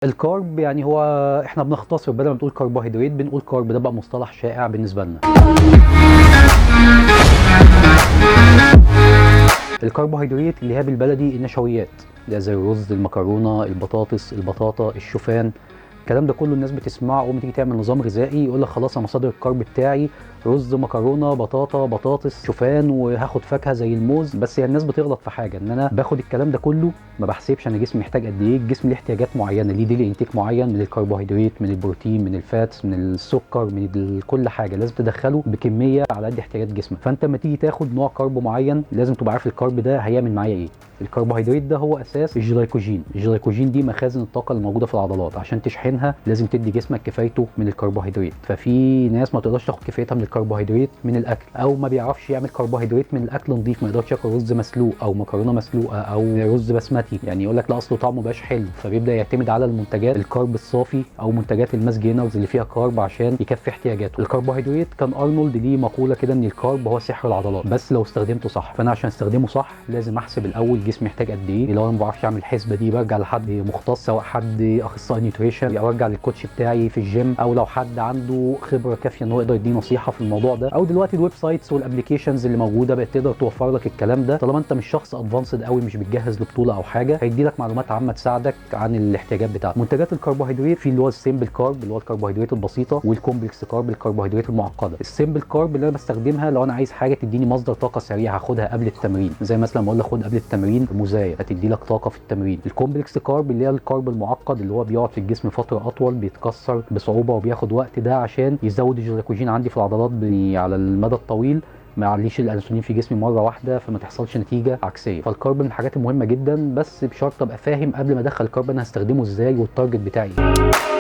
الكارب يعني هو احنا بنختصر بدل ما بنقول كربوهيدرات بنقول كارب، ده بقى مصطلح شائع بالنسبه لنا. الكربوهيدرات اللي هي بالبلدي النشويات، اللي زي الرز، المكرونه، البطاطس، البطاطا، الشوفان، الكلام ده كله الناس بتسمعه اول ما تيجي تعمل نظام غذائي يقول لك خلاص انا مصادر الكارب بتاعي رز، مكرونه، بطاطا، بطاطس، شوفان، وهاخد فاكهه زي الموز. بس هي الناس بتغلط في حاجه، ان انا باخد الكلام ده كله ما بحسبش انا جسمي محتاج قد ايه. الجسم ليه احتياجات معينه، ليه ديلي انتيك معين من الكربوهيدرات، من البروتين، من الفاتس، من السكر، من كل حاجه لازم تدخله بكميه على قد احتياجات جسمك. فانت لما تيجي تاخد نوع كارب معين لازم تبقى عارف الكارب ده هيعمل معايا ايه. الكربوهيدرات ده هو اساس الجلايكوجين. الجلايكوجين دي مخازن الطاقه اللي موجوده في العضلات، عشان تشحنها لازم تدي جسمك كفايته من الكربوهيدرات. ففي ناس ما تقدرش تاخد كفايتها من الكربوهيدرات من الاكل، او ما بيعرفش يعمل كربوهيدرات من الاكل نظيف، ما يقدرش ياكل رز مسلوق او مكرونه مسلوقه او رز بسمتي، يعني يقول لك لا اصله طعمه مبقاش حلو، فبيبدا يعتمد على المنتجات الكارب الصافي او منتجات الماس جينرز اللي فيها كارب عشان يكفي احتياجاته. الكربوهيدرات كان ارنولد ليه مقوله كده ان الكارب هو سحر العضلات بس لو استخدمته صح. فانا عشان استخدمه صح لازم احسب الاول جسمي محتاج قد ايه. لو انا ما بعرفش اعمل الحسبه دي برجع لحد مختص، سواء حد اخصائي نيوتريشن او ارجع للكوتش بتاعي في الجيم، او لو حد عنده خبره كافيه ان هو يقدر يديني نصيحه في الموضوع ده، او دلوقتي الويب سايتس والابلكيشنز اللي موجوده بقت تقدر توفر لك الكلام ده. طالما انت مش شخص ادفانسد قوي، مش بتجهز لبطوله او حاجه، هيدي لك معلومات عامه تساعدك عن الاحتياجات بتاعتك. منتجات الكربوهيدرات في اللي هو السيمبل كارب اللي هو الكربوهيدرات البسيطه، والكومبلكس كارب الكربوهيدرات المعقده. السيمبل كارب اللي انا بستخدمها لو انا عايز حاجه تديني مصدر طاقه سريع هاخدها قبل التمرين، زي مثلا ما اقول لك خد قبل التمرين موزايه هتدي لك طاقه في التمرين. الكومبلكس كارب اللي هي الكارب المعقد اللي هو بيقعد في الجسم فتره اطول، بيتكسر بصعوبه وبياخد وقت، ده عشان يزود الجلايكوجين عندي في العضلات على المدى الطويل، ما يعليش الانسولين في جسمي مره واحده فما تحصلش نتيجه عكسيه. فالكارب من الحاجات المهمه جدا، بس بشرط ابقى فاهم قبل ما ادخل الكارب انا هستخدمه ازاي والتارجت بتاعي ايه.